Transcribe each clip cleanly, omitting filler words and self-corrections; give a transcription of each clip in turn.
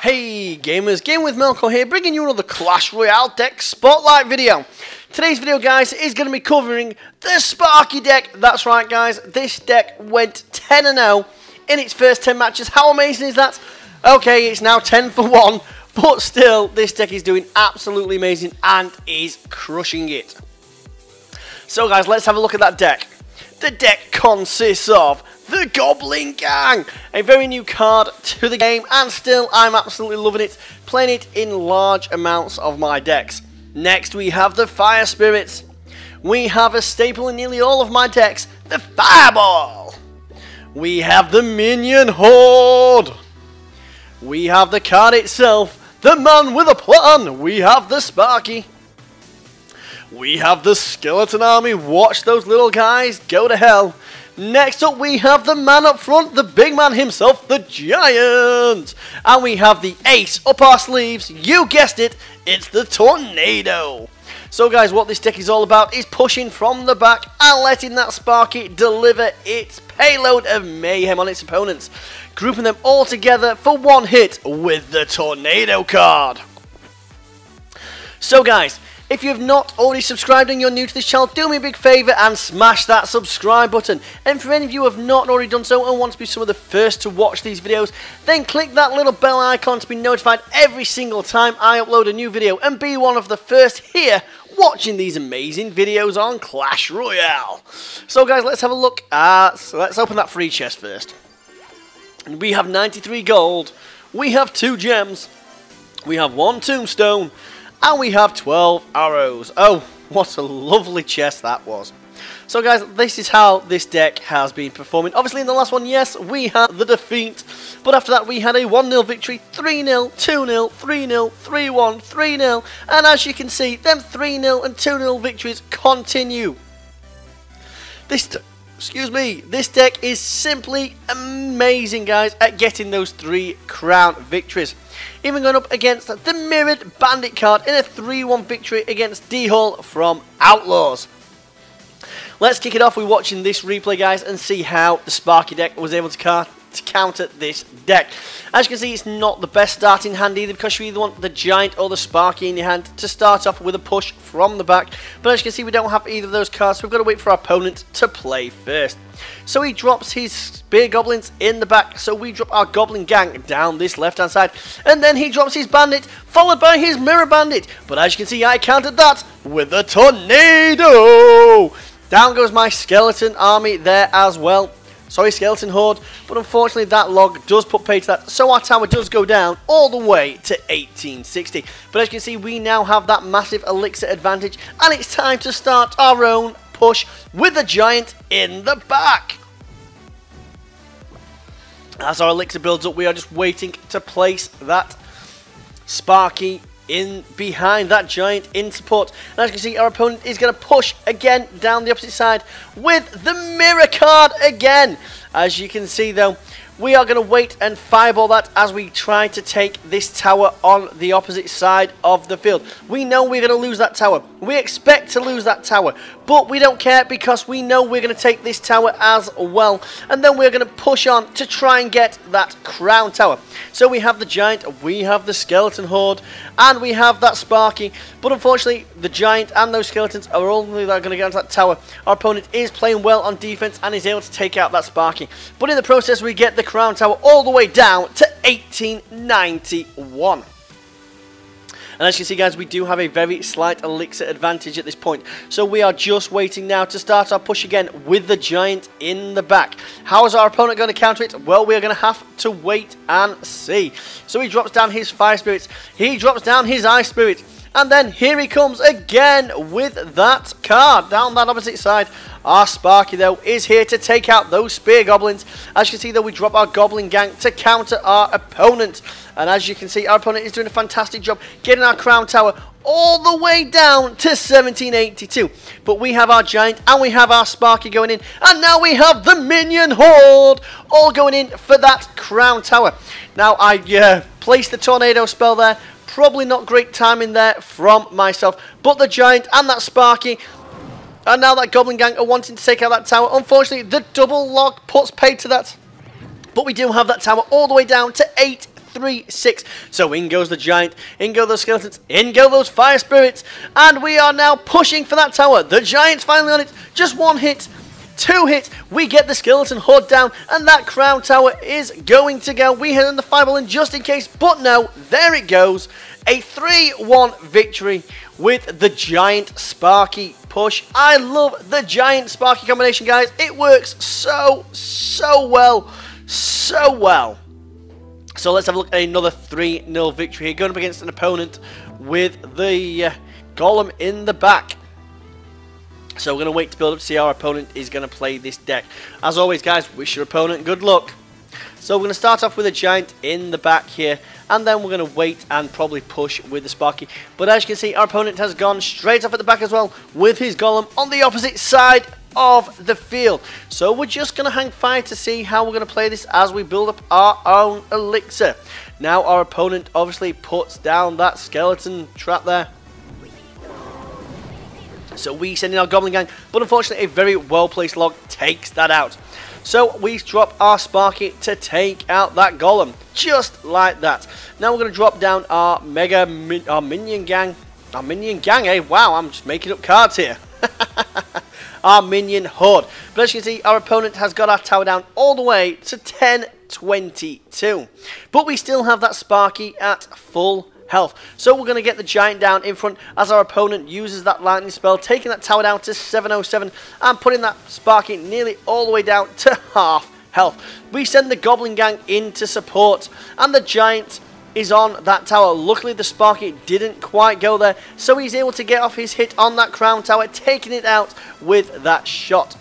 Hey gamers, GamingWithMelkor here, bringing you another Clash Royale deck spotlight video. Today's video, guys, is going to be covering the Sparky deck. That's right, guys, this deck went 10-0 in its first 10 matches. How amazing is that? Okay, it's now 10 for 1, but still, this deck is doing absolutely amazing and is crushing it. So, guys, let's have a look at that deck. The deck consists of the Goblin Gang, a very new card to the game, and still I'm absolutely loving it, playing it in large amounts of my decks. Next we have the Fire Spirits. We have a staple in nearly all of my decks, the Fireball. We have the Minion Horde. We have the card itself, the Man with a Plan. We have the Sparky. We have the Skeleton Army. Watch those little guys go to hell. Next up, we have the man up front, the big man himself, the Giant. And we have the ace up our sleeves. You guessed it, it's the Tornado. So, guys, what this deck is all about is pushing from the back and letting that Sparky deliver its payload of mayhem on its opponents, grouping them all together for one hit with the Tornado card. So, guys, if you have not already subscribed and you're new to this channel, do me a big favour and smash that subscribe button. And for any of you who have not already done so and want to be some of the first to watch these videos, then click that little bell icon to be notified every single time I upload a new video and be one of the first here watching these amazing videos on Clash Royale. So, guys, let's have a look at, so let's open that free chest first. And we have 93 gold, we have 2 gems, we have 1 tombstone, and we have 12 arrows. Oh, what a lovely chest that was. So, guys, this is how this deck has been performing. Obviously, in the last one, yes, we had the defeat. But after that, we had a 1-0 victory, 3-0, 2-0, 3-0, 3-1, 3-0. And as you can see, them 3-0 and 2-0 victories continue. This deck is simply amazing, guys, at getting those 3 crown victories. Even going up against the Mirrored Bandit card in a 3-1 victory against D-Hull from Outlaws. Let's kick it off with watching this replay, guys, and see how the Sparky deck was able to counter this deck. As you can see, it's not the best starting hand either, because you either want the Giant or the Sparky in your hand to start off with a push from the back. But as you can see, we don't have either of those cards, so we've got to wait for our opponent to play first. So he drops his Spear Goblins in the back, so we drop our Goblin Gang down this left-hand side. And then he drops his Bandit, followed by his Mirror Bandit. But as you can see, I countered that with a Tornado! Down goes my Skeleton Army there as well. Sorry, Skeleton Horde, but unfortunately that log does put pay to that, so our tower does go down all the way to 1860. But as you can see, we now have that massive elixir advantage, and it's time to start our own push with the Giant in the back. As our elixir builds up, we are just waiting to place that Sparky in behind that Giant in support. And as you can see, our opponent is going to push again down the opposite side with the Mirror card again. As you can see, though, we are going to wait and fireball that as we try to take this tower on the opposite side of the field. We know we're going to lose that tower. We expect to lose that tower, but we don't care because we know we're going to take this tower as well. And then we're going to push on to try and get that crown tower. So we have the Giant, we have the Skeleton Horde, and we have that Sparky. But unfortunately, the Giant and those Skeletons are only going to get onto that tower. Our opponent is playing well on defense and is able to take out that Sparky. But in the process, we get the crown tower all the way down to 1891. And as you can see, guys, we do have a very slight elixir advantage at this point. So we are just waiting now to start our push again with the Giant in the back. How is our opponent going to counter it? Well, we are going to have to wait and see. So he drops down his Fire Spirits. He drops down his Ice Spirit. And then here he comes again with that card down that opposite side. Our Sparky, though, is here to take out those Spear Goblins. As you can see, though, we drop our Goblin Gang to counter our opponent. And as you can see, our opponent is doing a fantastic job getting our Crown Tower all the way down to 1782. But we have our Giant and we have our Sparky going in. And now we have the Minion Horde all going in for that Crown Tower. Now, I placed the Tornado spell there. Probably not great timing there from myself. But the Giant and that Sparky, and now that Goblin Gang are wanting to take out that tower. Unfortunately, the double log puts paid to that. But we do have that tower all the way down to 8 3, 6. So in goes the giant, in go those skeletons, in go those fire spirits, and we are now pushing for that tower. The giant's finally on it, just 1 hit. 2 hits, we get the skeleton horde down, and that crown tower is going to go. We hit on the fireball in just in case, but no, there it goes. A 3-1 victory with the giant Sparky push. I love the giant Sparky combination, guys. It works so well. So well. So let's have a look at another 3-0 victory here, going up against an opponent with the golem in the back. So we're going to wait to build up to see how our opponent is going to play this deck. As always, guys, wish your opponent good luck. So we're going to start off with a giant in the back here, and then we're going to wait and probably push with the Sparky. But as you can see, our opponent has gone straight off at the back as well with his golem on the opposite side of the field. So we're just going to hang fire to see how we're going to play this as we build up our own elixir. Now our opponent obviously puts down that skeleton trap there. So we send in our Goblin Gang, but unfortunately a very well placed log takes that out. So we drop our Sparky to take out that Golem, just like that. Now we're going to drop down our Minion Gang. Our Minion Gang, eh? Wow, I'm just making up cards here. Our Minion Horde. But as you can see, our opponent has got our tower down all the way to 1022. But we still have that Sparky at full health. So we're going to get the giant down in front as our opponent uses that lightning spell, taking that tower down to 707 and putting that Sparky nearly all the way down to half health. We send the Goblin Gang in to support, and the giant is on that tower. Luckily the Sparky didn't quite go there, so he's able to get off his hit on that crown tower, taking it out with that shot.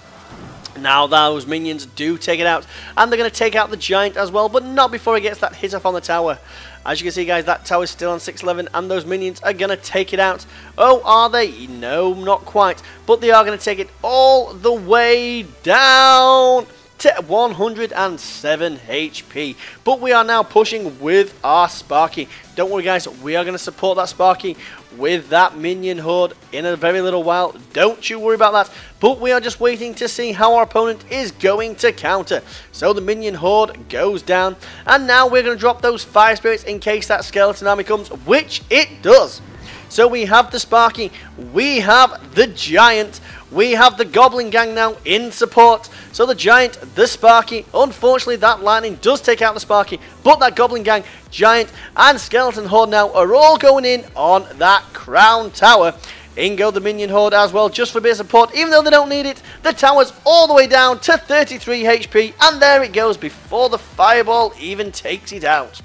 Now those minions do take it out, and they're going to take out the giant as well, but not before he gets that hit off on the tower. As you can see, guys, that tower's still on 611, and those minions are going to take it out. Oh, are they? No, not quite. But they are going to take it all the way down to 107 HP. But we are now pushing with our Sparky. Don't worry, guys, we are going to support that Sparky with that Minion Horde in a very little while. Don't you worry about that. But we are just waiting to see how our opponent is going to counter. So the Minion Horde goes down, and now we're going to drop those Fire Spirits in case that Skeleton Army comes, which it does. So we have the Sparky, we have the Giant, we have the Goblin Gang now in support. So the Giant, the Sparky, unfortunately that lightning does take out the Sparky, but that Goblin Gang, Giant and Skeleton Horde now are all going in on that Crown Tower. In go the Minion Horde as well, just for a bit of support, even though they don't need it. The tower's all the way down to 33 HP, and there it goes before the Fireball even takes it out.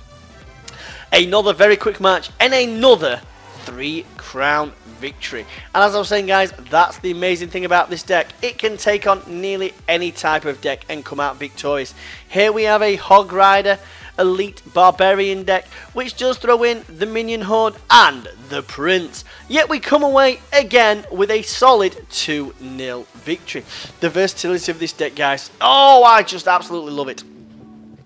Another very quick match, and another 3-crown victory. And as I was saying, guys, that's the amazing thing about this deck. It can take on nearly any type of deck and come out victorious. Here we have a Hog Rider Elite Barbarian deck, which does throw in the Minion Horde and the Prince. Yet we come away again with a solid 2-0 victory. The versatility of this deck, guys. Oh, I just absolutely love it.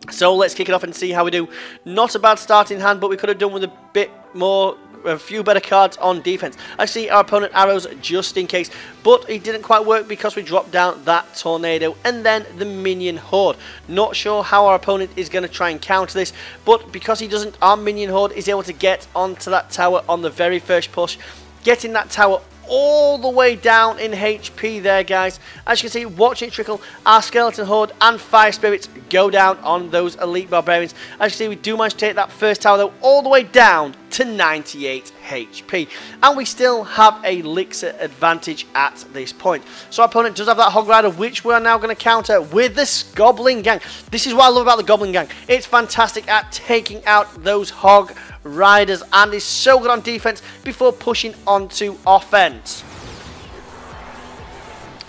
So let's kick it off and see how we do. Not a bad starting hand, but we could have done with a bit more, a few better cards on defense. I see our opponent arrows just in case, but it didn't quite work because we dropped down that tornado and then the Minion Horde. Not sure how our opponent is going to try and counter this, but because he doesn't, our Minion Horde is able to get onto that tower on the very first push, getting that tower all the way down in HP there, guys. As you can see, watch it trickle. Our Skeleton Horde and Fire Spirits go down on those Elite Barbarians. As you see, we do manage to take that first tower though all the way down to 98 HP. And we still have a elixir advantage at this point. So our opponent does have that Hog Rider, which we are now going to counter with this Goblin Gang. This is what I love about the Goblin Gang. It's fantastic at taking out those Hog Riders and is so good on defense before pushing onto offense.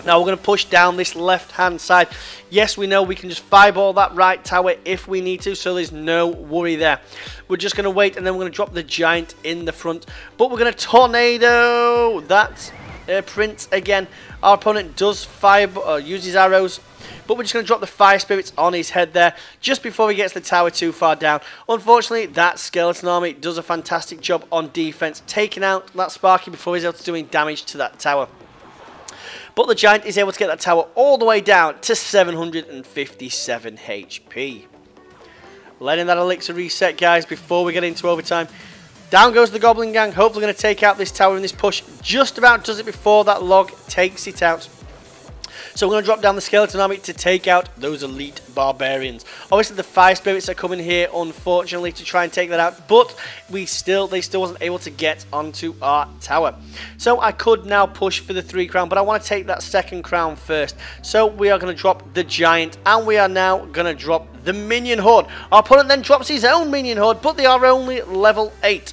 Now we're going to push down this left hand side. Yes, we know we can just fireball that right tower if we need to, so there's no worry there. We're just going to wait, and then we're going to drop the Giant in the front, but we're going to tornado that Prince again. Our opponent does use his arrows, but we're just going to drop the Fire Spirits on his head there just before he gets the tower too far down. Unfortunately, that Skeleton Army does a fantastic job on defense, taking out that Sparky before he's able to do any damage to that tower. But the Giant is able to get that tower all the way down to 757 HP. letting that elixir reset, guys, before we get into overtime. Down goes the Goblin Gang, hopefully going to take out this tower in this push. Just about does it before that log takes it out. So we're going to drop down the Skeleton Army to take out those elite barbarians. Obviously the Fire Spirits are coming here, unfortunately, to try and take that out. But they still wasn't able to get onto our tower. So I could now push for the 3 crown, but I want to take that 2nd crown first. So we are going to drop the Giant, and we are now going to drop the Minion Horde. Our opponent then drops his own Minion Horde, but they are only level 8.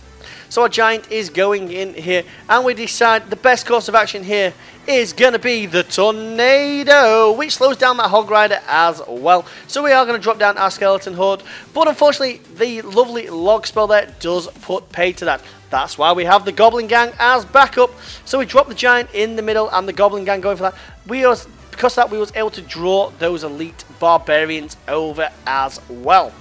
So our Giant is going in here, and we decide the best course of action here is going to be the Tornado, which slows down that Hog Rider as well. So we are going to drop down our Skeleton Horde, but unfortunately the lovely log spell there does put pay to that. That's why we have the Goblin Gang as backup. So we drop the Giant in the middle and the Goblin Gang going for that. Because of that, we was able to draw those elite barbarians over as well.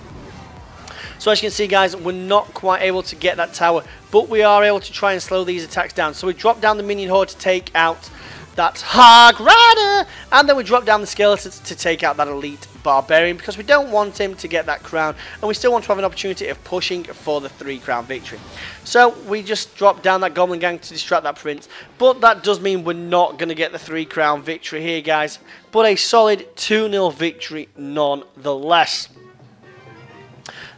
So as you can see, guys, we're not quite able to get that tower, but we are able to try and slow these attacks down. So we drop down the Minion Horde to take out that Hog Rider, and then we drop down the Skeletons to take out that elite barbarian, because we don't want him to get that crown, and we still want to have an opportunity of pushing for the 3 crown victory. So we just drop down that Goblin Gang to distract that Prince, but that does mean we're not going to get the 3 crown victory here, guys, but a solid 2-0 victory nonetheless.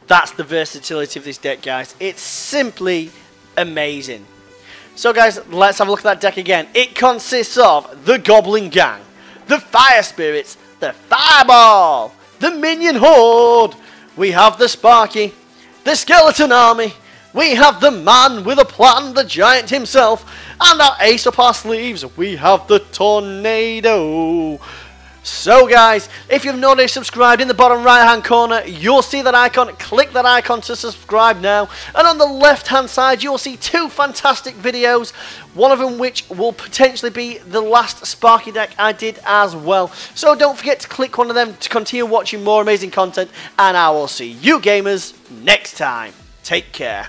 That's the versatility of this deck, guys. It's simply amazing. So, guys, let's have a look at that deck again. It consists of the Goblin Gang, the Fire Spirits, the Fireball, the Minion Horde. We have the Sparky, the Skeleton Army. We have the man with a plan, the Giant himself. And our ace up our sleeves, we have the Tornado. So guys, if you've not already subscribed, in the bottom right hand corner you'll see that icon. Click that icon to subscribe now, and on the left hand side you'll see 2 fantastic videos, one of them which will potentially be the last Sparky deck I did as well. So don't forget to click one of them to continue watching more amazing content, and I will see you gamers next time. Take care.